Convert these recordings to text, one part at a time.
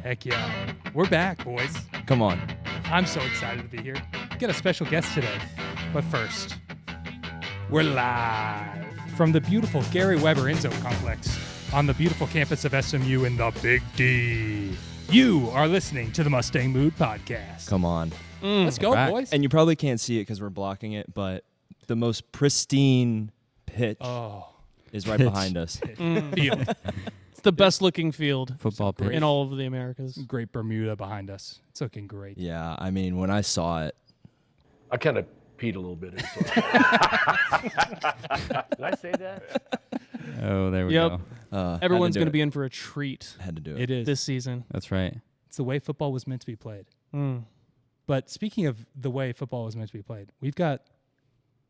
Heck yeah. We're back, boys. Come on. I'm so excited to be here. We got a special guest today. But first, we're live from the beautiful Gary Weber Inzo Complex on the beautiful campus of SMU in the Big D. You are listening to the Mustang Mood Podcast. Come on. Let's go, boys. And you probably can't see it because we're blocking it, but the most pristine pitch is right behind us. Field. It's the best looking field Football pitch. in all of the Americas. Great Bermuda behind us. It's looking great. Yeah, I mean, when I saw it, I kind of peed a little bit. Did I say that? Oh, there we Yep. go. Everyone's going to be in for a treat had to do it. It is. this season. That's right. It's the way football was meant to be played. But speaking of the way football was meant to be played, we've got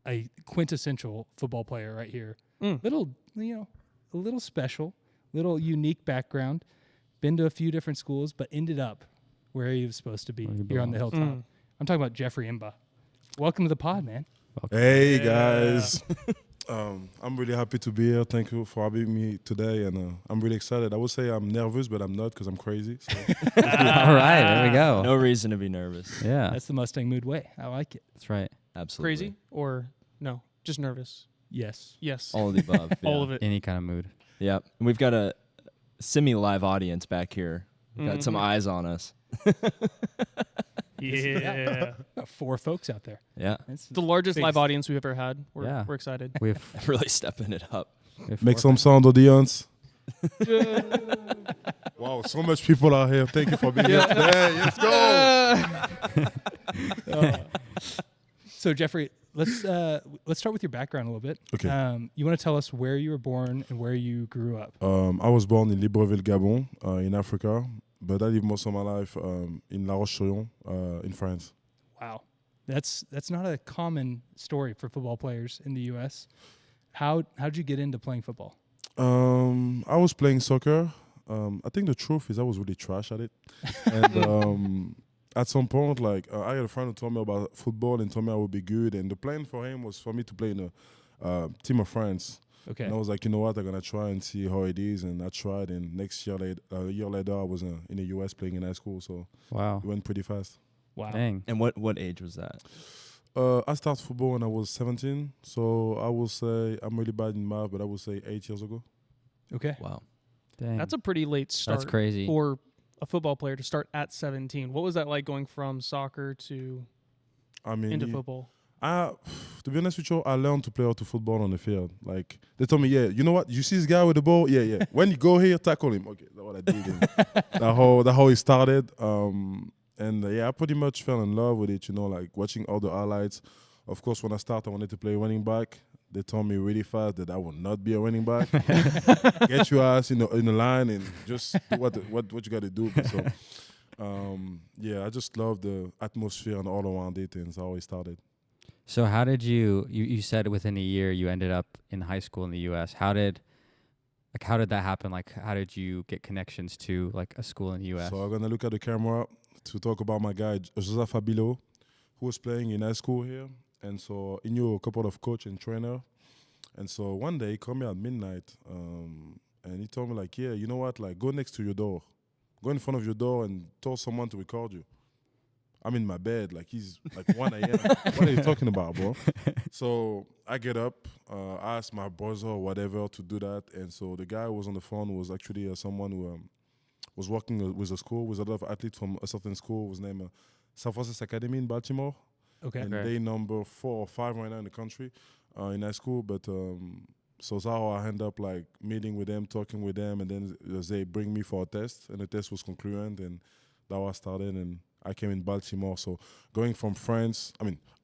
a quintessential football player right here. Little, a little special, little unique background. Been to a few different schools, but ended up where he was supposed to be here on the hilltop. I'm talking about Jeffery M'Ba. Welcome to the pod, man. Hey guys, I'm really happy to be here. Thank you for having me today, and I'm really excited. I would say I'm nervous, but I'm not because I'm crazy. So. All right, there we go. No reason to be nervous. Yeah, That's the Mustang mood way. I like it. that's right. Absolutely. Crazy or no? Just nervous. Yes. Yes. All of the above. All of it. Any kind of mood. Yeah. And we've got a semi-live audience back here. We've got some eyes on us. Yeah. Got 4 folks out there. Yeah. It's The largest big. live audience we've ever had. Yeah. We're excited. We have, Really stepping it up. Make some sound, audience. Wow, so much people out here. Thank you for being here today. Let's go. So Jeffrey, let's start with your background a little bit. Okay. You want to tell us where you were born and where you grew up? I was born in Libreville, Gabon, in Africa, but I lived most of my life in La Roche-sur-Yon, in France. Wow, that's not a common story for football players in the U.S. How'd you get into playing football? I was playing soccer. I think the truth is I was really trash at it. And at some point, I had a friend who told me about football and told me I would be good. And the plan for him was for me to play in a team of friends. Okay. And I was like, you know what, I'm going to try and see how it is. And I tried. And a year later, I was in the U.S. playing in high school. So wow. it went pretty fast. Wow. Dang. And what age was that? I started football when I was 17. So I will say I'm really bad in math, but I would say 8 years ago. Okay. Wow. Dang. That's a pretty late start. That's crazy. For a football player to start at 17. What was that like going from soccer to into football? To be honest with you, I learned to play out to football on the field. Like, they told me, yeah, you know what? You see this guy with the ball? Yeah. When you go here, tackle him. Okay, that's what I did. That's how it started. I pretty much fell in love with it, watching all the highlights. Of course, when I started, I wanted to play running back. They told me really fast that I would not be a running back. Get your ass in the line and just do what you got to do. So, I just love the atmosphere and all around it, and that's how it started. So how did you said within a year you ended up in high school in the U.S. How did that happen? Like, how did you get connections to a school in the U.S.? So I'm going to look at the camera to talk about my guy, Joseph Abilo, who was playing in high school here. And so he knew a couple of coach and trainer. And so one day he called me at midnight and he told me yeah, you know what? Go next to your door. Go in front of your door and tell someone to record you. I'm in my bed. He's 1 a.m. What are you talking about, bro? So I get up, I asked my brother or whatever to do that. And so the guy who was on the phone was actually someone who was working with a school, with a lot of athletes from a certain school. Was named San Francisco Academy in Baltimore. Okay. And they number 4 or 5 right now in the country in high school. But so that's how I end up meeting with them, talking with them, and then they bring me for a test, and the test was concluent, and that was started, and I came in Baltimore. So going from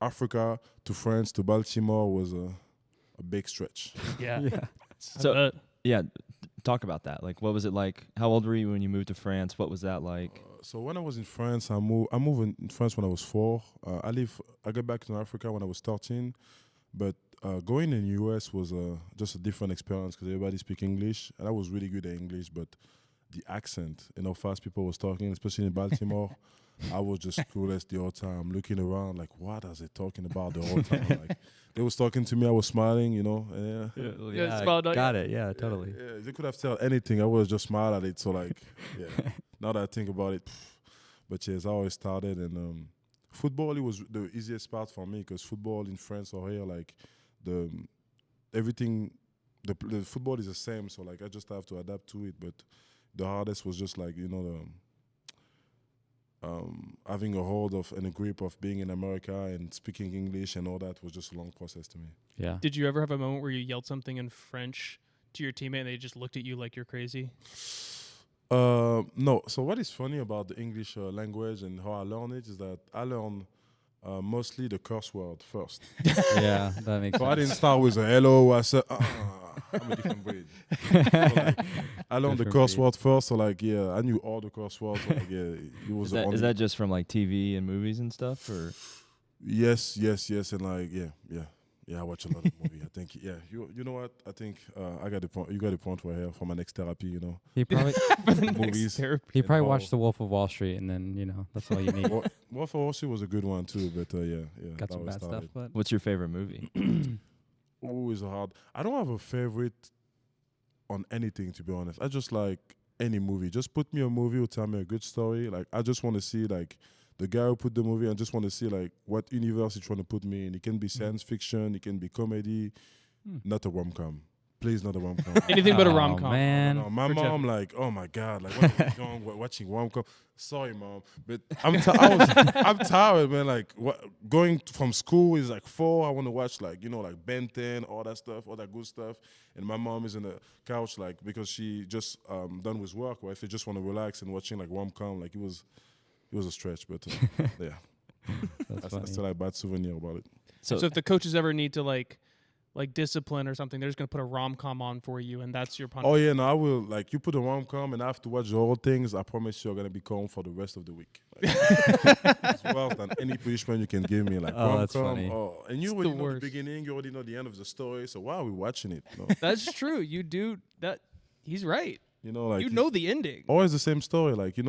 Africa to France to Baltimore was a big stretch. Yeah. So talk about that. What was it like? How old were you when you moved to France? What was that like? So when I was in France, I moved in France when I was 4. I got back to Africa when I was 13, but going in the US was just a different experience because everybody speak English, and I was really good at English, but the accent and how fast people was talking, especially in Baltimore, I was just clueless the whole time, looking around what are they talking about the whole time? They was talking to me, I was smiling, Yeah, got it. Yeah, totally. Yeah, they could have said anything. I was just smile at it. So Now that I think about it, but yes, I always started and football. It was the easiest part for me because football in France or here, like the everything, the football is the same. So like I just have to adapt to it. But the hardest was just like having a hold of and a grip of being in America and speaking English and all that was just a long process to me. Yeah. Did you ever have a moment where you yelled something in French to your teammate and they just looked at you like you're crazy? No. So what is funny about the English language and how I learn it is that I learn mostly the curse word first. Yeah, that makes So sense. I didn't start with a hello. I said, I'm a different breed. So like, I learned the Different curse breed. word first. So like, yeah, I knew all the curse words. So like, yeah, it was the Is only. that just from like TV and movies and stuff, or? Yes, and like, yeah. I watch a lot of movies. I think, yeah, you know what? I think I got the point. You got the point right here for my next therapy. You know, He probably For the next movies. therapy. he and probably how- watched The Wolf of Wall Street, and then that's all you need. Wolf of Wall Street was a good one too, but yeah. Got that some was bad stuff, started. but What's your favorite movie? Oh, it's hard. I don't have a favorite on anything, to be honest. I just like any movie. Just put me a movie or tell me a good story. Like I just want to see like the guy who put the movie. I just want to see like what universe he's trying to put me in. It can be science fiction. It can be comedy. Not a rom-com. Please, not a rom-com. Anything but a Oh, rom-com. man. No, my For mom, Jeffrey. like, oh my God, like, what is wrong with watching rom-com? Sorry, mom, but I'm tired, man. Like, going from school is like 4. I want to watch like like Ben 10, all that stuff, all that good stuff. And my mom is in the couch, like, because she just done with work. Or if they just want to relax and watching like rom-com, like it was a stretch, but yeah, that's I funny. still have bad souvenir about it. So if the coaches ever need to like discipline or something, they're just gonna put a rom-com on for you, and that's your punishment. Oh yeah, no, I will. Like you put a rom-com and I have to watch the whole things. I promise you're gonna be calm for the rest of the week. Like, it's worse than any punishment you can give me. Like Oh, that's rom-com. funny. Oh, and you It's already the know worst. the beginning. You already know the end of the story. So why are we watching it? No. That's true. You do that. He's right. Like You know the ending. always the same story. Like in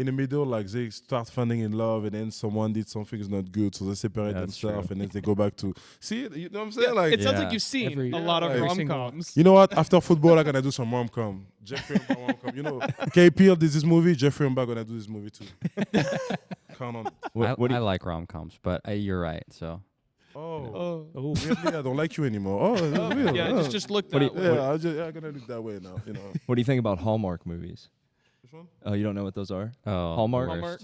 the middle, like they start falling in love, and then someone did something is not good, so they separate That's themselves, true. and then they go back to see it. You know what I'm saying? Like It sounds Yeah. like you've seen Every- a lot of Yeah, like- rom-coms. you know what? After football, I'm gonna do some rom-com. Jeffrey M'Ba rom-com. KPL did this movie. Jeffrey M'Ba gonna do this movie too. Count on it. What do I you, like rom-coms, but you're right. So Oh, Oh. weirdly, I don't like you anymore. Oh, that's weird. Yeah, Oh. just look What do that you- way. Yeah, I'm gonna look that way now. what do you think about Hallmark movies? Which one? Oh, you don't know what those are? oh, Hallmark? worst. Hallmark.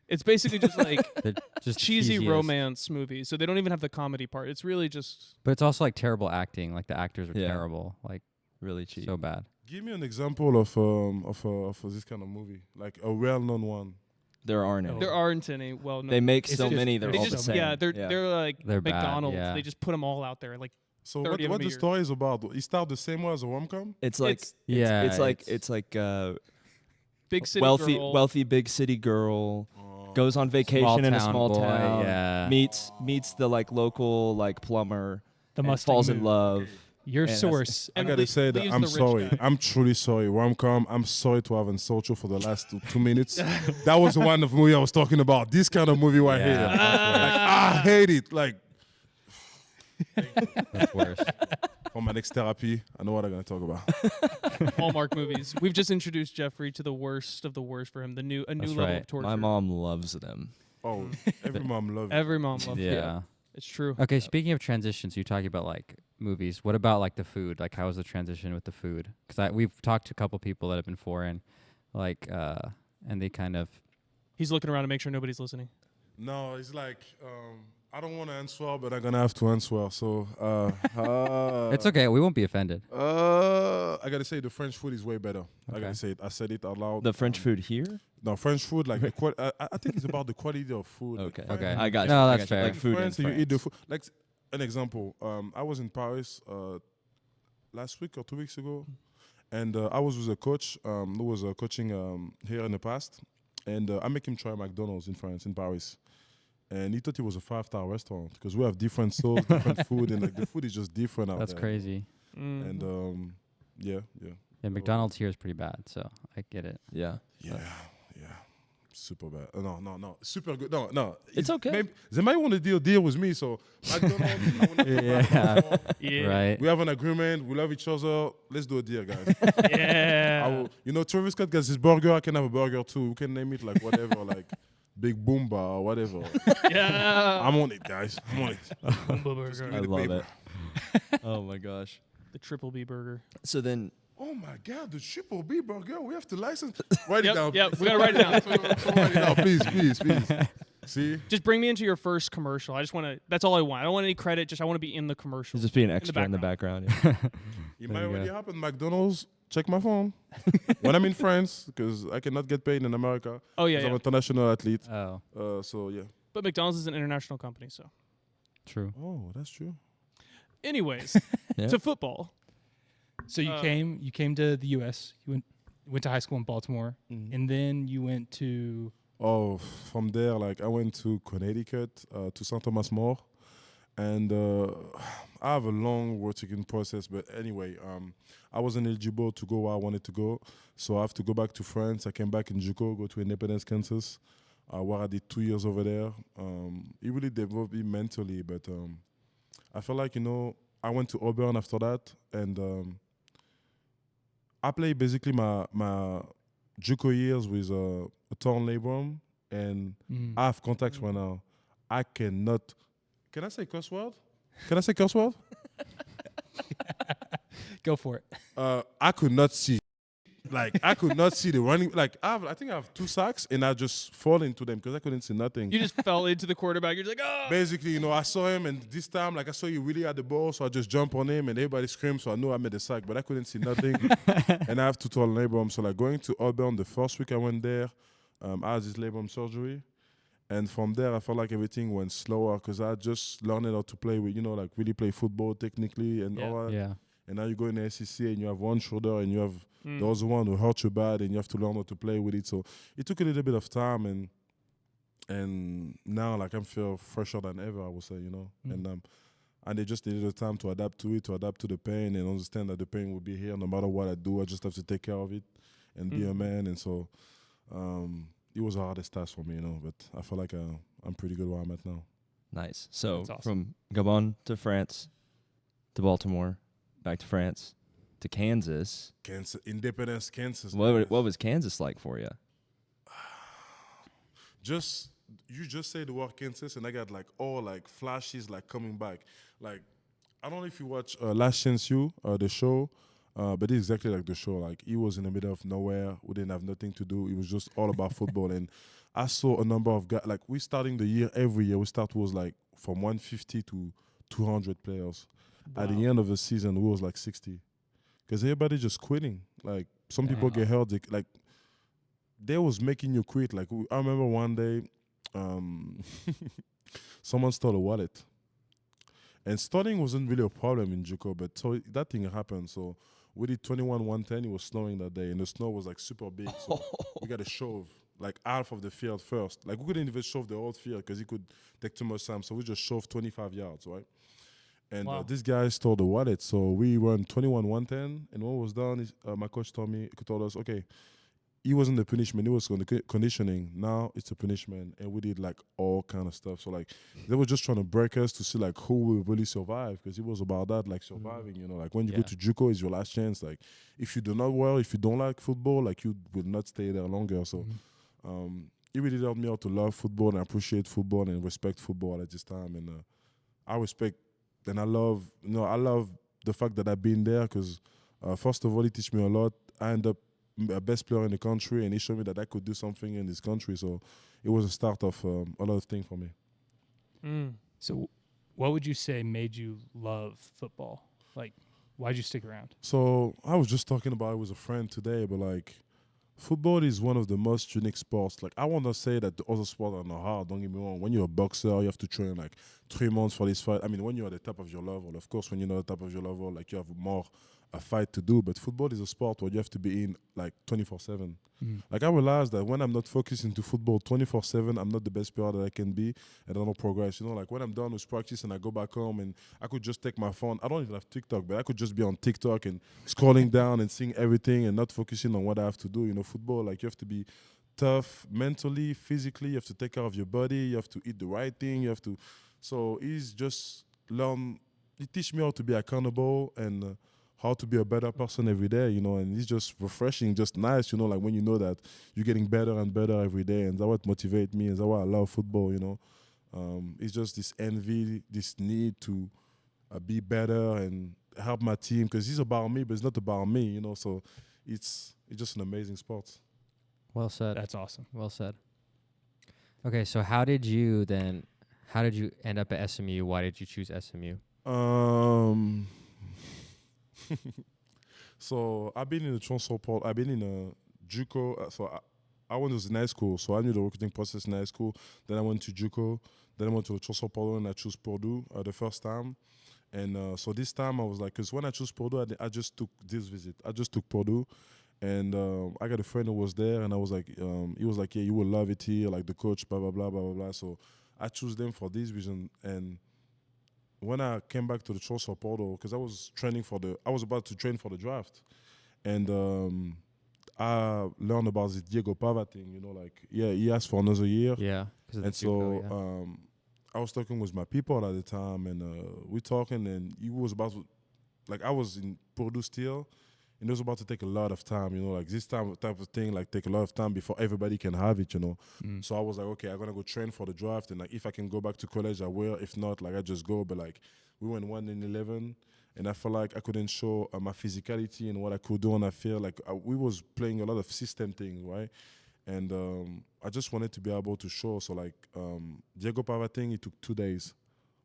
It's basically just like They're just cheesy cheesiest. romance movies, so they don't even have the comedy part. It's really just But it's also like terrible acting. Like the actors are Yeah. terrible. Like Really cheap. so bad. Give me an example of this kind of movie, like a well-known one. There aren't any. there aren't any well known. They make It's so just- many. They're They all just the same. yeah, they're like They're bad, McDonald's. yeah. They just put them all out there. Like So 30 of what them a the year. story is about? It start the same way as a rom-com? It's like It's- Yeah, it's like big city girl. wealthy big city girl goes on vacation Small in a town small boy, town. yeah. Meets the like local like plumber. The and Mustang falls in movie. love. Your And that's- source. I And gotta say that leaves I'm the rich sorry. guy. I'm truly sorry. Rom-com, I'm sorry to have insulted you for the last 2 minutes. That was the one of movie I was talking about. This kind of movie I hate. Yeah. Like, I hate it. Like, That's worse. for my next therapy, I know what I'm gonna talk about. Hallmark movies. We've just introduced Jeffrey to the worst of the worst for him. A new That's level right. of torture. My mom loves them. Oh, every mom loves it. Every mom loves it. Yeah. It's true. Okay, speaking of transitions, you're talking about like movies. What about like the food? Like, how was the transition with the food? Because we've talked to a couple people that have been foreign, like, and they kind of. He's looking around to make sure nobody's listening. No, it's like I don't want to answer, but I'm gonna have to answer. So It's okay. We won't be offended. I gotta say the French food is way better. I Okay. gotta say it. I said it out loud. The French food here? No, French food, like I think it's about the quality of food. Okay. Like, Okay. I got you. No, I that's got you. fair. Like food in France, you eat the France. food. Like an example, I was in Paris last week or 2 weeks ago, and I was with a coach who was coaching here in the past, and I make him try McDonald's in France, in Paris. And he thought it was a 5-star restaurant because we have different sauce, different food, and like the food is just different out That's there. crazy. And yeah. Yeah, McDonald's here is pretty bad, so I get it. Yeah. Yeah. super bad. No, super good. No. It's okay. Maybe, they might want to deal with me. So McDonald's, I wanna put McDonald's. Yeah. Right. We have an agreement. We love each other. Let's do a deal, guys. Yeah. Travis Scott gets his burger. I can have a burger too. We can name it like whatever, like Big Boomba or whatever. Yeah. I'm on it, guys. I'm on it. Boomba burger. I love paper. it. Oh my gosh. The triple B burger. So then, Oh my God, the triple B burger. We have to license. Write Yep, it down. yep, we gotta write it down. So write it down, please. See? Just bring me into your first commercial. I just want to. That's all I want. I don't want any credit. Just I want to be in the commercial. just be an extra in the background. Yeah. It might There you already go. happen. McDonald's, check my phone. When I'm in France, because I cannot get paid in America. Oh yeah, 'Cause I'm yeah. an international athlete. Oh, So, yeah. But McDonald's is an international company, so. true. Oh, that's true. Anyways, Yeah. to football. So you came to the U.S. You went to high school in Baltimore, and then you went to. Oh, from there, like I went to Connecticut, to St. Thomas More, and I have a long working process. But anyway, I wasn't eligible to go where I wanted to go, so I have to go back to France. I came back in JUCO, go to Independence, Kansas, where I did 2 years over there. It really developed me mentally, but I felt like I went to Auburn after that, and I played basically my JUCO years with a torn labrum, and I have contacts right now. I cannot. Can I say curse word? Go for it. I could not see. Like I could not see the running. Like I think I have 2 sacks, and I just fall into them because I couldn't see nothing. You just fell into the quarterback. You're just like, oh. Basically, I saw him, and this time, like I saw you really at the ball, so I just jump on him, and everybody screamed, so I knew I made a sack, but I couldn't see nothing. And I have 2 torn labrum, so like going to Auburn the first week I went there, I had this labrum surgery, and from there I felt like everything went slower because I just learned how to play with, like really play football technically and all that. Yeah. And now you go in the SEC and you have one shoulder and you have the other one who hurt you bad, and you have to learn how to play with it. So it took a little bit of time, and now like I feel fresher than ever, I would say, and they just needed the time to adapt to it, to adapt to the pain, and understand that the pain will be here no matter what I do. I just have to take care of it and be a man. And so it was the hardest task for me, but I feel like I'm pretty good where I'm at now. Nice. So That's awesome. from Gabon to France to Baltimore, back to France to Kansas. Independence, Kansas. What was Kansas like for you? You just say the word Kansas, and I got like all like flashes like coming back. Like I don't know if you watch Last Chance You, the show, but it's exactly like the show. Like he was in the middle of nowhere. We didn't have nothing to do. It was just all about football. And I saw a number of guys. Like we starting the year every year. We start was like from 150 to 200 players. Wow. At the end of the season, we was like 60. Because everybody just quitting. Like some people get hurt. They was making you quit. Like I remember one day, someone stole a wallet. And stealing wasn't really a problem in JUCO, but so that thing happened. So we did 21-110. It was snowing that day, and the snow was like super big. So we got to shove like half of the field first. Like we couldn't even shove the whole field because it could take too much time. So we just shoved 25 yards, right? And this guy stole the wallet. So we run 21-110. And when it was done, my coach told us, okay, it wasn't the punishment, it was conditioning. Now it's a punishment, and we did like all kind of stuff. So like they were just trying to break us to see like who will really survive, because it was about that, like surviving. Like when you go to JUCO, it's your last chance. Like if you do not if you don't like football, like you will not stay there longer. So it really helped me out to love football and appreciate football and respect football at this time. And I respect and I love the fact that I've been there, because first of all, it teach me a lot. I end up a best player in the country, and he showed me that I could do something in this country. So it was a start of a lot of things for me. So what would you say made you love football? Like, why'd you stick around? So I was just talking about it with a friend today, but like football is one of the most unique sports. Like I want to say that the other sports are not hard, don't get me wrong. When you're a boxer, you have to train like 3 months for this fight. I mean, when you're at the top of your level, of course, when you're not at the top of your level, like you have more a fight to do. But football is a sport where you have to be in like 24/7. Like I realized that when I'm not focused into football 24/7, I'm not the best player that I can be, and I don't progress. Like when I'm done with practice and I go back home, and I could just take my phone. I don't even have TikTok, but I could just be on TikTok and scrolling down and seeing everything and not focusing on what I have to do. Football, like you have to be tough mentally, physically. You have to take care of your body. You have to eat the right thing. You have to. So he's just he teach me how to be accountable and how to be a better person every day, you know, and it's just refreshing, just nice, you know, like when you know that you're getting better and better every day, and that's what motivates me, and that's why I love football, you know. It's just this envy, this need to be better and help my team, because it's about me, but it's not about me, you know, so it's just an amazing sport. Well said. That's awesome. Well said. Okay, so how did you end up at SMU? Why did you choose SMU? So I've been in the transfer portal. I've been in a JUCO. So I went to high school, so I knew the recruiting process in high school. Then I went to JUCO. Then I went to the transfer portal, and I chose Purdue the first time. And so this time I was like, because when I chose Purdue, I just took this visit. I just took Purdue. And I got a friend who was there, and I was like, he was like, yeah, you will love it here, like the coach, blah, blah, blah, blah, blah, blah. So I chose them for this reason. And when I came back to the transfer portal, because I was about to train for the draft. And I learned about the Diego Pava thing, you know, like, yeah, he asked for another year. Yeah. And so I was talking with my people at the time, and we talking, and he was about to, like, I was in Purdue still, and it was about to take a lot of time, you know, like this type of thing, like take a lot of time before everybody can have it, you know. So I was like, okay, I'm going to go train for the draft, and like if I can go back to college, I will. If not, like I just go. But like we went 1-11, and I felt like I couldn't show my physicality and what I could do, and I feel like we was playing a lot of system things, right? And I just wanted to be able to show. So like Diego Pava thing, it took 2 days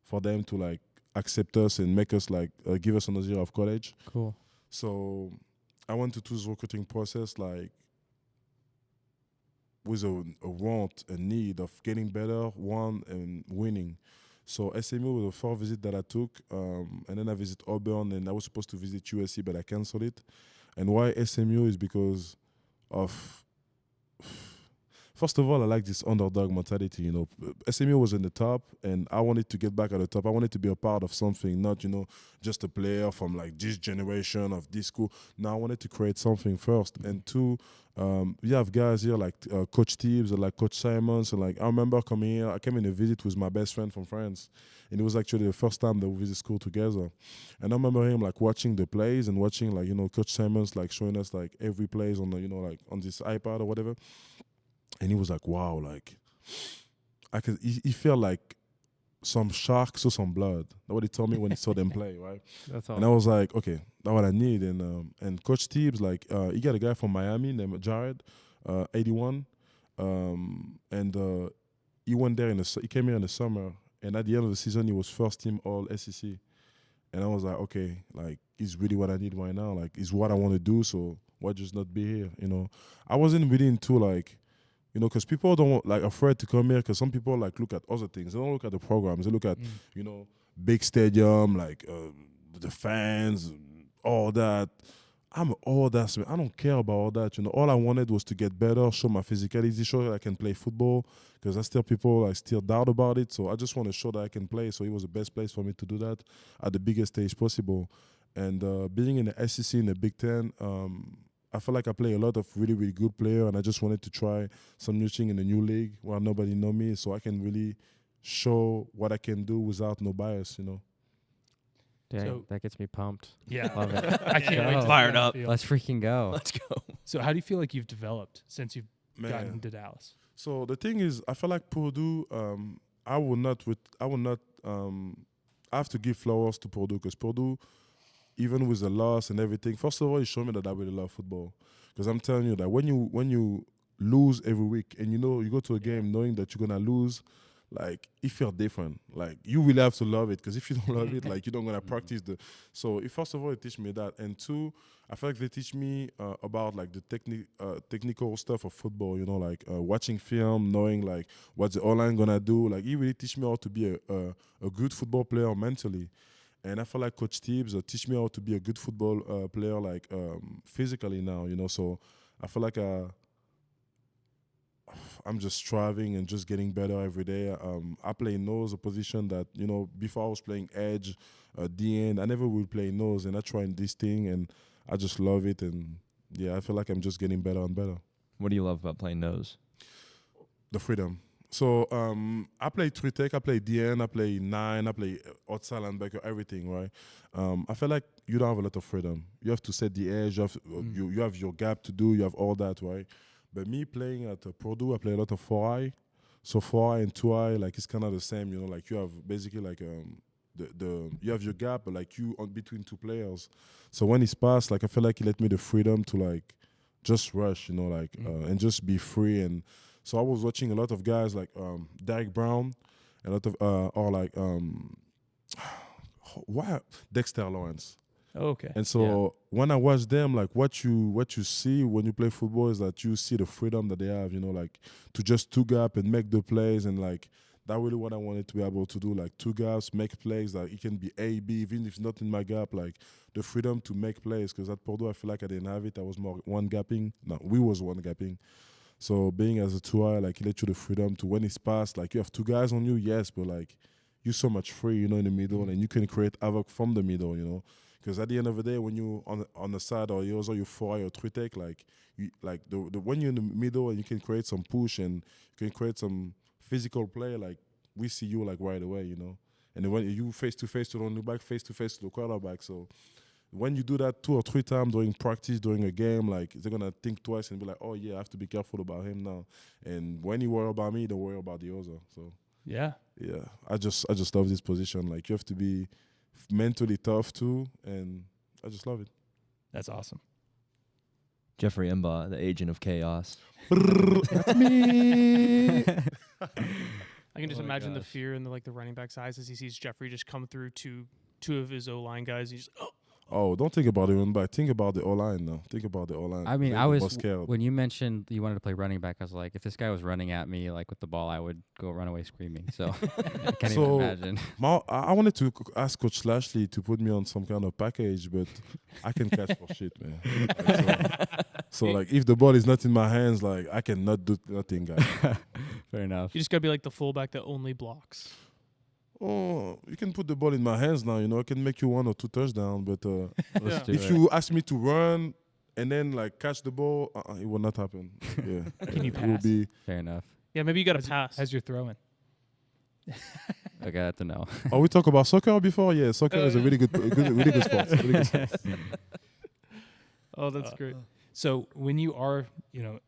for them to like accept us and make us like give us another year of college. Cool. So I went to this recruiting process like with a want, a need of getting better, and winning. So SMU was the first visit that I took, and then I visited Auburn, and I was supposed to visit USC, but I canceled it. And why SMU is because of, first of all, I like this underdog mentality, you know. SMU was in the top, and I wanted to get back at the top. I wanted to be a part of something, not, you know, just a player from like this generation of this school. No, I wanted to create something first. And two, you have guys here like Coach Tibbs or like Coach Simons. And like I remember coming here, I came in a visit with my best friend from France, and it was actually the first time that we visit school together. And I remember him like watching the plays and watching like, you know, Coach Simons like showing us like every plays on the, you know, like on this iPad or whatever. And he was like, wow, like, he felt like some sharks or some blood. That's what he told me when he saw them play, right? That's all. And I was like, okay, that's what I need. And Coach Tibbs, like, he got a guy from Miami named Jared, 81. And he went there, he came here in the summer. And at the end of the season, he was first team all SEC. And I was like, okay, like, it's really what I need right now. Like, it's what I want to do, so why just not be here, you know? I wasn't really into, like, you know, because people don't like afraid to come here because some people like look at other things. They don't look at the programs. They look at, you know, big stadium, like the fans, all that. I'm all that. I don't care about all that. You know, all I wanted was to get better, show my physicality, show that I can play football because I still people like still doubt about it. So I just want to show that I can play. So it was the best place for me to do that at the biggest stage possible. And being in the SEC in the Big Ten, I felt like I play a lot of really, really good players, and I just wanted to try some new thing in the new league where nobody know me, so I can really show what I can do without no bias, you know. Dang, So- that gets me pumped. Yeah. Love it. I can't wait to Go. see Fired how it up. feels. Let's freaking go. Let's go. So how do you feel like you've developed since you've Man. gotten to Dallas? So the thing is, I feel like Purdue, I have to give flowers to Purdue because Purdue, even with the loss and everything, first of all, it showed me that I really love football. Because I'm telling you that when you lose every week and you know you go to a game knowing that you're gonna lose, like it felt different. Like you really have to love it because if you don't love it, like you're not gonna practice the. So first of all, it teach me that, and two, I feel like they teach me about like the technical stuff of football. You know, like watching film, knowing like what the O-line gonna do. Like it really teach me how to be a good football player mentally. And I feel like Coach Tibbs teach me how to be a good football player, like physically now, you know. So I feel like I'm just striving and just getting better every day. I play nose, a position that, you know, before I was playing edge, DN, I never would play nose, and I tried this thing, and I just love it. And yeah, I feel like I'm just getting better and better. What do you love about playing nose? The freedom. So I play 3 tech, I play DN, I play 9, I play outside linebacker, everything, right? I feel like you don't have a lot of freedom. You have to set the edge, you have your gap to do, you have all that, right? But me playing at Purdue, I play a lot of 4i. So 4i and 2i, like it's kind of the same, you know, like you have basically like you have your gap, but like you on between 2 players. So when it's passed, like I feel like he let me the freedom to like just rush, you know, like and just be free. And so I was watching a lot of guys like Derek Brown, a lot of or like Dexter Lawrence. Oh, okay. And so when I watch them, like what you see when you play football is that you see the freedom that they have, you know, like to just 2 gap and make the plays, and like that really what I wanted to be able to do, like 2 gaps, make plays, like it can be A, B, even if it's not in my gap, like the freedom to make plays. Because at Purdue, I feel like I didn't have it. I was more one gapping. No, we was one gapping. So being as a 2i, like it let you the freedom to when it's passed, like you have 2 guys on you, yes, but like you're so much free, you know, in the middle, and you can create havoc from the middle, you know. Because at the end of the day, when you on the side or yours or you 4i or 3 tech, like you like the when you're in the middle and you can create some push and you can create some physical play, like we see you like right away, you know. And then when you face to face to the running back, face to face to the quarterback, so when you do that 2 or 3 times during practice, during a game, like they're gonna think twice and be like, oh yeah, I have to be careful about him now. And when you worry about me, don't worry about the other. So yeah, I just love this position. Like you have to be mentally tough too, and I just love it. That's awesome. Jeffery M'Ba, the agent of chaos. That's me. I can just imagine the fear in the running back's eyes as he sees Jeffrey just come through two of his O-line guys. He's just, Oh, don't think about it, but think about the O-line now. Think about the O-line. I mean, They I was scared. when you mentioned you wanted to play running back, I was like, if this guy was running at me like with the ball, I would go run away screaming. So I can't even imagine. I wanted to ask Coach Lashley to put me on some kind of package, but I can catch for shit, man. So like, if the ball is not in my hands, like I cannot do nothing, guys. Fair enough. you just gotta be like the fullback that only blocks. Oh, you can put the ball in my hands now. You know, I can make you 1 or 2 touchdowns. But Let's do if it. you ask me to run and then like catch the ball, it will not happen. Yeah, Can you It will pass? be. Fair enough. Yeah, maybe you gotta pass. As you're throwing. Okay, I have to know. Oh, we talked about soccer before. Yeah, soccer is a really good sport. Really good sport. Oh, that's great. So when you are, you know,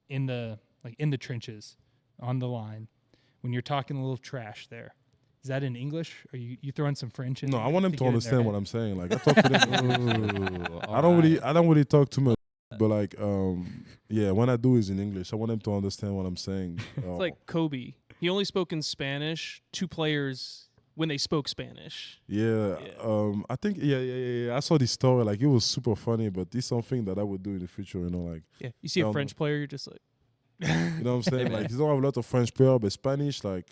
in the trenches, on the line, when you're talking a little trash there, is that in English? Or you throwing some French in? No, there I want them get to in their understand head? what I'm saying. Like I talk to them. Ooh, I don't really talk too much. But like, yeah, when I do is in English. I want them to understand what I'm saying. It's like Kobe. He only spoke in Spanish to players when they spoke Spanish. Yeah. I think I saw this story. Like it was super funny, but it's something that I would do in the future. You know, like Yeah, you see a French player, you're just like, you know what I'm saying. Like you don't have a lot of French player, but Spanish, like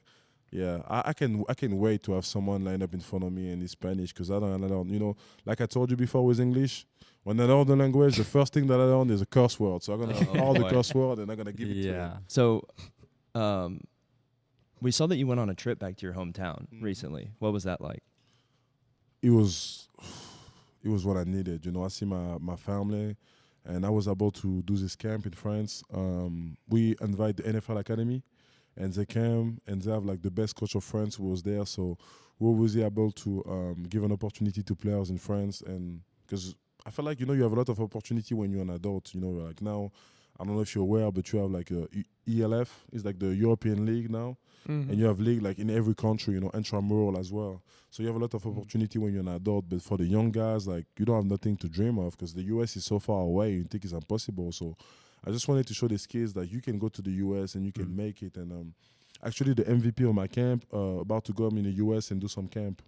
yeah, I can wait to have someone line up in front of me and it's Spanish because I don't you know, like I told you before with English. When I learn the language, the first thing that I learn is a curse word. So I'm gonna have all the curse word and I'm gonna give it to them. So, we saw that you went on a trip back to your hometown recently. What was that like? It was what I needed. You know, I see my family, and I was able to do this camp in France. We invite the NFL Academy, and they came and they have like the best coach of France who was there. So we was able to give an opportunity to players in France, and because I feel like, you know, you have a lot of opportunity when you're an adult. You know, like now, I don't know if you're aware, but you have like a ELF, it's like the European League now. mm-hmm. And you have league like in every country, you know, intramural as well. So you have a lot of opportunity when you're an adult. But for the young guys, like you don't have nothing to dream of because the US is so far away. You think it's impossible. So I just wanted to show these kids that you can go to the US and you can make it. And actually, the MVP of my camp about to go in the US and do some camp.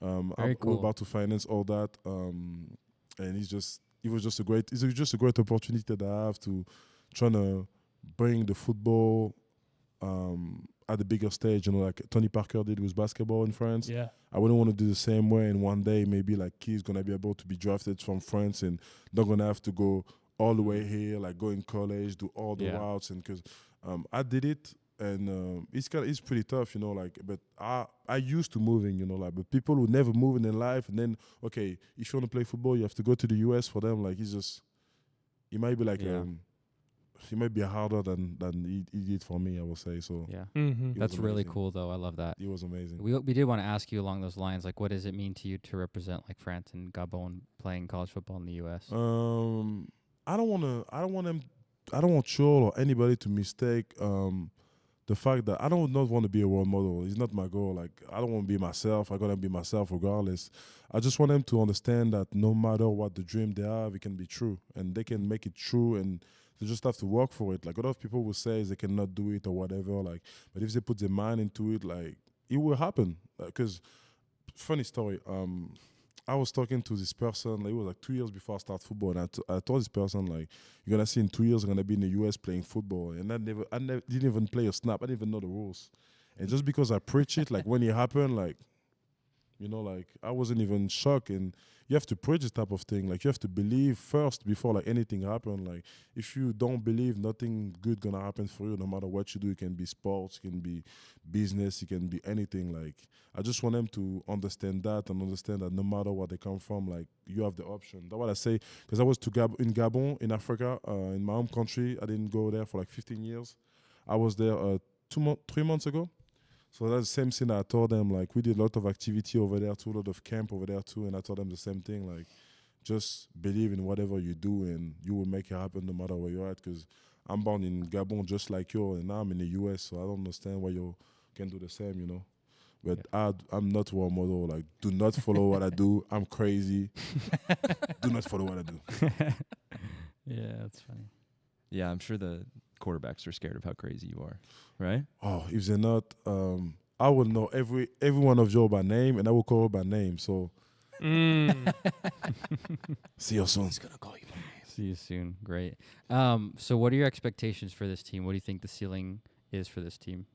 Very cool. We're about to finance all that. And it was just a great opportunity that I have to try to bring the football at the bigger stage, you know, like Tony Parker did with basketball in France. Yeah. I wouldn't want to do the same way, and one day maybe like he's gonna be able to be drafted from France and not gonna have to go all the way here, like go in college, do all the routes, and because I did it, and it's pretty tough, you know, like. But I used to moving, you know, like. But people who never move in their life, and then okay, if you want to play football, you have to go to the US. For them, like it might be like he might be harder than he did for me, I would say. So Yeah. Mm-hmm. He That's was really amazing. cool, though. I love that. he was amazing. We did want to ask you along those lines, like, what does it mean to you to represent like France and Gabon playing college football in the U.S.? I don't want Chol or anybody to mistake the fact that I don't not want to be a role model. It's not my goal. Like, I don't want to be myself. I'm gonna be myself regardless. I just want them to understand that no matter what the dream they have, it can be true, and they can make it true, and they just have to work for it. Like, a lot of people will say they cannot do it or whatever. Like, but if they put their mind into it, like, it will happen. Because funny story. I was talking to this person, like, it was like 2 years before I start football, and I told this person, like, you're gonna see in 2 years I'm gonna be in the US playing football, and I never didn't even play a snap. I didn't even know the rules, and just because I preach it, like, when it happened, like, like, I wasn't even shocked. And you have to preach this type of thing. Like, you have to believe first before, like, anything happen. Like, if you don't believe, nothing good gonna happen for you. No matter what you do, it can be sports, it can be business, it can be anything. Like, I just want them to understand that, and understand that no matter where they come from, like, you have the option. That's what I say. Because I was in Gabon, in Africa, in my home country. I didn't go there for like 15 years. I was there 3 months ago. So that's the same thing I told them. Like, we did a lot of activity over there too, a lot of camp over there too, and I told them the same thing. Like, just believe in whatever you do, and you will make it happen no matter where you're at. Because I'm born in Gabon just like you, and now I'm in the US, so I don't understand why you can do the same. But I'm not role model. Like, do not follow what I do. I'm crazy. Do not follow what I do. Yeah, that's funny. Yeah, I'm sure the quarterbacks are scared of how crazy you are, right? Oh, if they're not, I will know every one of you by name, and I will call her by name. So see you soon. He's gonna call you by name. See you soon. Great. So what are your expectations for this team? What do you think the ceiling is for this team?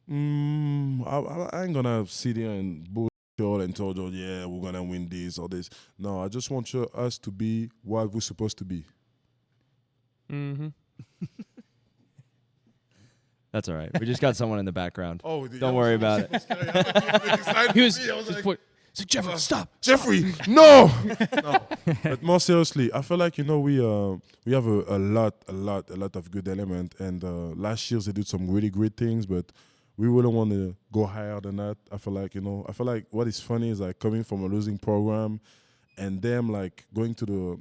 I ain't gonna sit here and bullshit and tell you, yeah, we're gonna win this or this. No, I just want us to be what we're supposed to be. Mm-hmm. That's all right. We just got someone in the background. Oh, Don't worry about it. He was just like, Jeffrey, stop. Jeffrey, no. But more seriously, I feel like we have a lot of good element, and last year they did some really great things, but we really want to go higher than that. I feel like what is funny is, like, coming from a losing program, and them, like, going to the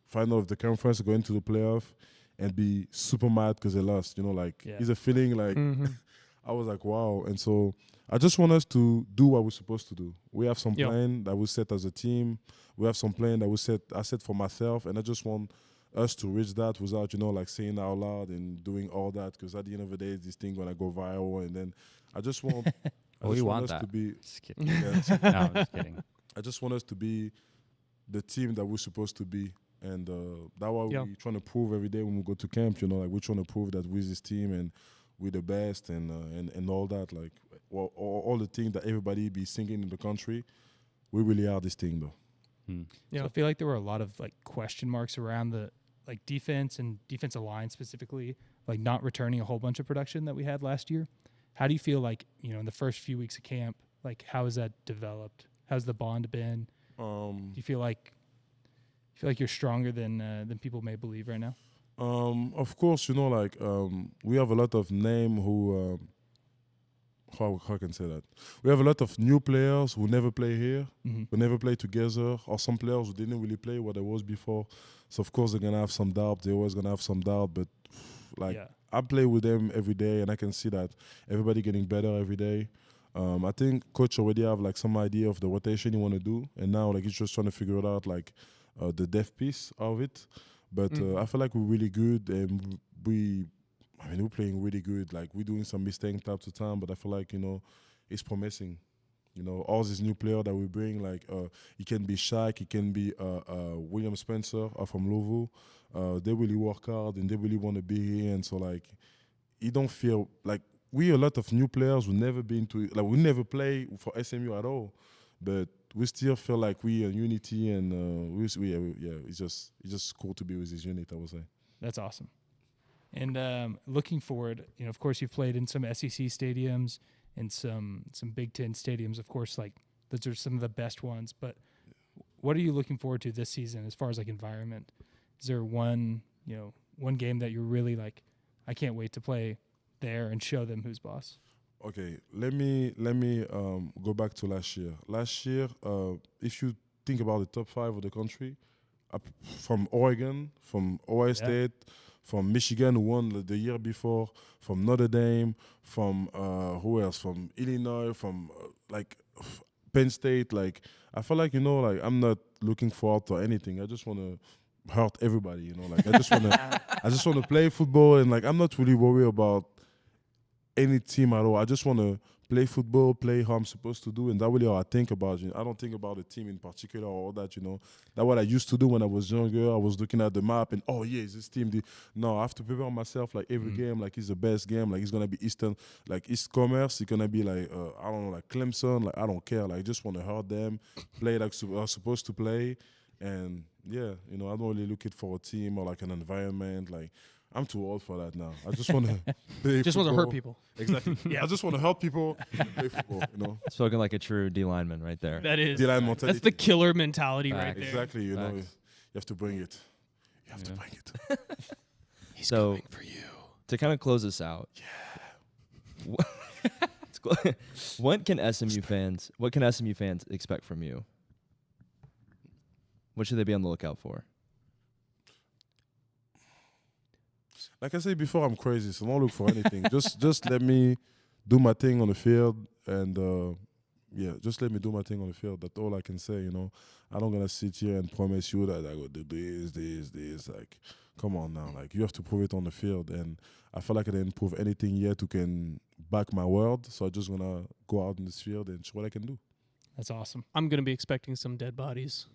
final of the conference, going to the playoff, and be super mad because they lost. It's a feeling like I was like, wow. And so I just want us to do what we're supposed to do. We have some plan that we set as a team. We have some plan that I set for myself, and I just want us to reach that without, like, saying out loud and doing all that, because at the end of the day, this thing gonna go viral, and then I just want We want us that. to be. Just kidding. Yeah, No, I'm just kidding. I just want us to be the team that we're supposed to be. And that's what we're trying to prove every day when we go to camp. Like, we're trying to prove that we're this team and we're the best, and all that. Like, all the things that everybody be singing in the country, we really are this thing, though. Yeah. So I feel like there were a lot of, like, question marks around the, like, defense and defensive line specifically, like, not returning a whole bunch of production that we had last year. How do you feel like, in the first few weeks of camp, like, how has that developed? How's the bond been? Do you feel like you're stronger than people may believe right now? Of course, like, we have a lot of name who how can I say that? We have a lot of new players who never play here, who never play together, or some players who didn't really play what they was before. So of course they're gonna have some doubt. They're always gonna have some doubt, but like, I play with them every day, and I can see that everybody getting better every day. I think coach already have, like, some idea of the rotation he want to do, and now, like, he's just trying to figure it out, like, the depth piece of it. But I feel like we're really good, and we're playing really good. Like, we're doing some mistakes time to time, but I feel like, it's promising. All these new players that we bring, like, it can be Shaq, it can be William Spencer from Louisville. They really work hard, and they really want to be here, and so, like, you don't feel like we a lot of new players who never been to, like, we never play for SMU at all, but we still feel like we are unity, and it's just cool to be with this unit, I would say. That's awesome. And looking forward, of course, you've played in some SEC stadiums and some Big Ten stadiums. Of course, like, those are some of the best ones. But what are you looking forward to this season as far as, like, environment? Is there one one game that you're really like, I can't wait to play there and show them who's boss? Okay, let me go back to last year. Last year, if you think about the top 5 of the country, from Oregon, from Ohio State, from Michigan, who won the year before, from Notre Dame, from who else? From Illinois, from Penn State. Like, I feel like, like I'm not looking forward to anything. I just want to hurt everybody, Like, I just want to play football, and like I'm not really worried about any team at all. I just want to play football, play how I'm supposed to do, and that's really how I think about it. I don't think about the team in particular or all that, That's what I used to do when I was younger. I was looking at the map and, is this team? No, I have to prepare myself like every game, like it's the best game, like it's going to be East Commerce, it's going to be like, I don't know, like Clemson, like I don't care. Like I just want to hurt them, play like I was supposed to play. And yeah, I'm not really looking for a team or like an environment. Like I'm too old for that now. I just want to play Just want to hurt people. Exactly. I just want to help people play football, Spoken like a true D lineman right there. That is. D-line mentality. That's the killer mentality right there. Exactly, you Facts. you have to bring it. You have to bring it. He's So- coming for you. To kind of close this out. What can SMU fans expect from you? What should they be on the lookout for? Like I said before, I'm crazy, so don't look for anything. just let me do my thing on the field, and just let me do my thing on the field. That's all I can say. I'm not gonna sit here and promise you that I go do this. Like, come on now. Like, you have to prove it on the field, and I feel like I didn't prove anything yet who can back my word. So I'm just gonna go out in this field and show what I can do. That's awesome. I'm going to be expecting some dead bodies.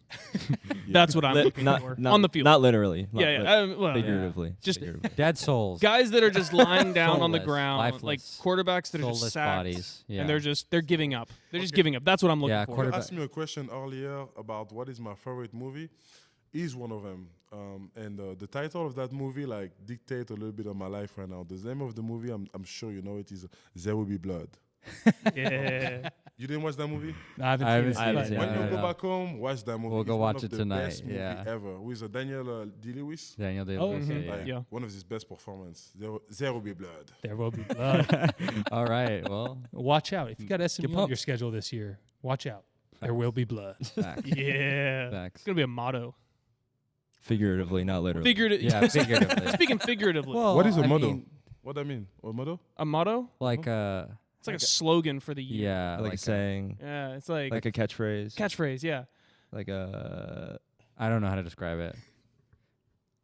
That's what I'm looking for. Not, On the field. Not literally. Well, Figuratively. Just figuratively. Dead souls. guys that are just lying down on the Soulless, ground, like lifeless, quarterbacks that are just soulless sacked, bodies. Yeah. and they're giving up. They're just giving up. That's what I'm looking Yeah, for. You quarterback- asked me a question earlier about what is my favorite movie. Is one of them, and the title of that movie like dictate a little bit of my life right now. The name of the movie, I'm sure you know it, is There Will Be Blood. Yeah. You didn't watch that movie? No, I haven't I seen haven't it. seen but- it. When you Yeah. go back home, watch that movie. We'll go It's watch one of it the tonight, Best movie yeah. ever. With Daniel D-Lewis. Daniel Day. Oh, Lewis, okay. yeah. Like, Yeah. one of his best performances. There will be blood. There will be blood. All right. Well, Watch out. If you got SMU on pumped. your schedule this year, watch out. There will be blood. facts. Yeah. Facts. It's going to be a motto. Figuratively, not literally. Figurative. Yeah, figuratively. Speaking figuratively. Well, What is a I motto? mean, What I mean? A motto? a motto? like It's like a slogan for the year. yeah, like a saying, Yeah, it's like like a catchphrase, catchphrase, yeah. like a. I don't know how to describe it.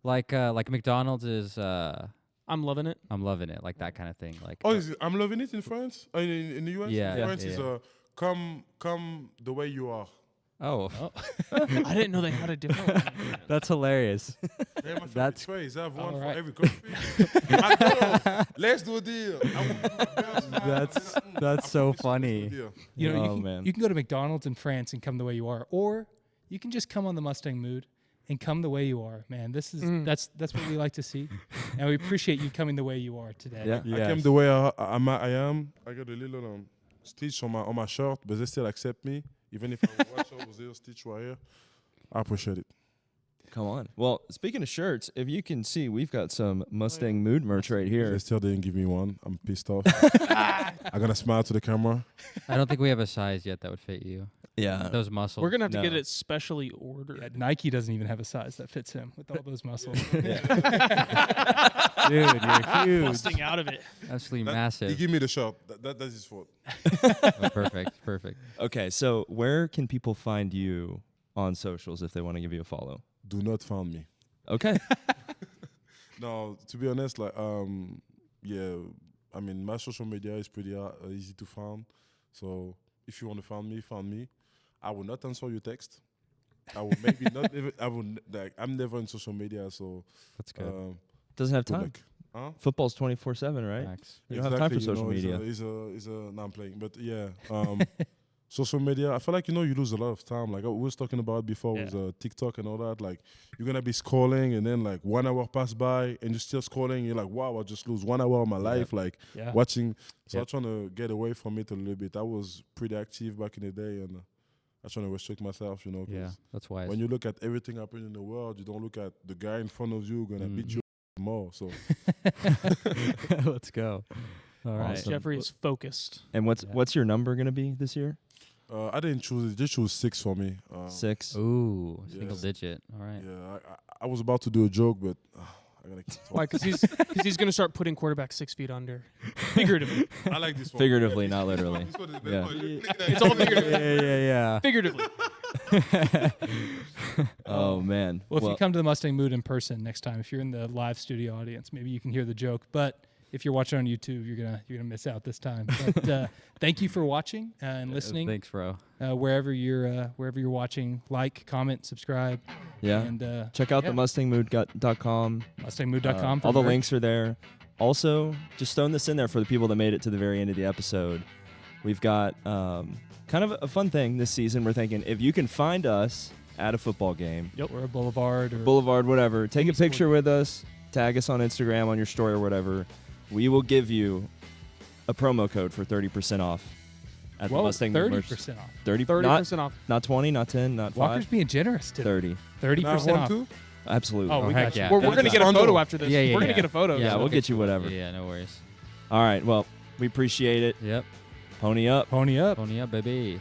Like McDonald's is I'm loving it. I'm loving it, like that kind of thing. Like Oh, is it, I'm loving it in France? In the US? Yeah, In yeah, France is yeah. come the way you are. oh, I didn't know they had a different one. that's hilarious. They have my favorite That's- phrase. I have one All for right. every country. I know. Let's do a deal. I want my best man. That's so Let's do a funny. deal. You know, Oh, man. you can go to McDonald's in France and come the way you are, or you can just come on the Mustang mood and come the way you are. Man, this is that's what we like to see, and we appreciate you coming the way you are today. Yeah. I came the way I am. I got a little stitch on my shirt, but they still accept me. Even if I watch over there, stitch right here. I appreciate it. Come on. Well, speaking of shirts, if you can see, we've got some Mustang Mood merch right They here. still didn't give me one. I'm pissed off. I'm gonna smile to the camera. I don't think we have a size yet that would fit you. Yeah. Those muscles. We're going to have to No. get it specially ordered. Yeah, Nike doesn't even have a size that fits him with all those muscles. Dude, you're huge. Busting out of it. Absolutely He massive. give me the shirt. That's his fault. Oh, perfect. Okay, so where can people find you on socials if they want to give you a follow? Do not find me. Okay. No, to be honest, like yeah, I mean my social media is pretty easy to find. So if you want to find me. I will not answer your text. I will maybe not. I'm never on social media, so That's good. Doesn't have good time. luck. Huh? Football's 24/7, right? Facts. You don't have time for Exactly, social media. No, I'm playing, but yeah, social media. I feel like you lose a lot of time. Like I was talking about before with TikTok and all that. Like you're gonna be scrolling, and then like 1 hour pass by, and you're still scrolling. You're like, wow, I just lose 1 hour of my life, like Yeah. watching. So Yep. I'm trying to get away from it a little bit. I was pretty active back in the day, and I'm trying to restrict myself. 'Cause Yeah, that's wise. when you look at everything happening in the world, you don't look at the guy in front of you gonna beat you more. So Let's go. All right. Awesome. Jeffrey is focused. And what's your number going to be this year? I didn't choose it. Just choose 6 for me. 6. Ooh, Yes. single digit. All right. Yeah, I was about to do a joke, but I gotta keep Why? Because he's going to start putting quarterbacks 6 feet under, figuratively. I like this one. Figuratively, not literally. This one is Yeah. better. It's all figurative. Yeah. Figuratively. Oh man. Well, if you come to the Mustang Mood in person next time, if you're in the live studio audience, maybe you can hear the joke. But if you're watching on YouTube, you're gonna miss out this time. But thank you for watching and listening. Thanks, bro. Wherever you're watching, like, comment, subscribe. Yeah. And Check out the MustangMood.com. MustangMood.com. All the links are there. Also, just throwing this in there for the people that made it to the very end of the episode. We've got kind of a fun thing this season. We're thinking if you can find us at a football game, Or a boulevard. whatever, take a Any sport. picture with us, tag us on Instagram, on your story or whatever. We will give you a promo code for 30% off at the Mustang Mood merch. 30% off. 30% off. Not 20, not 10, not 5. Walker's being generous today. 30. 30% off. Too? Absolutely. Oh, we heck got you. yeah. We're going to get a photo after this. Yeah, yeah, We're going to yeah. get a photo. Yeah, we'll get you whatever. Yeah, no worries. All right. Well, we appreciate it. Yep. Pony up. Pony up. Pony up, baby.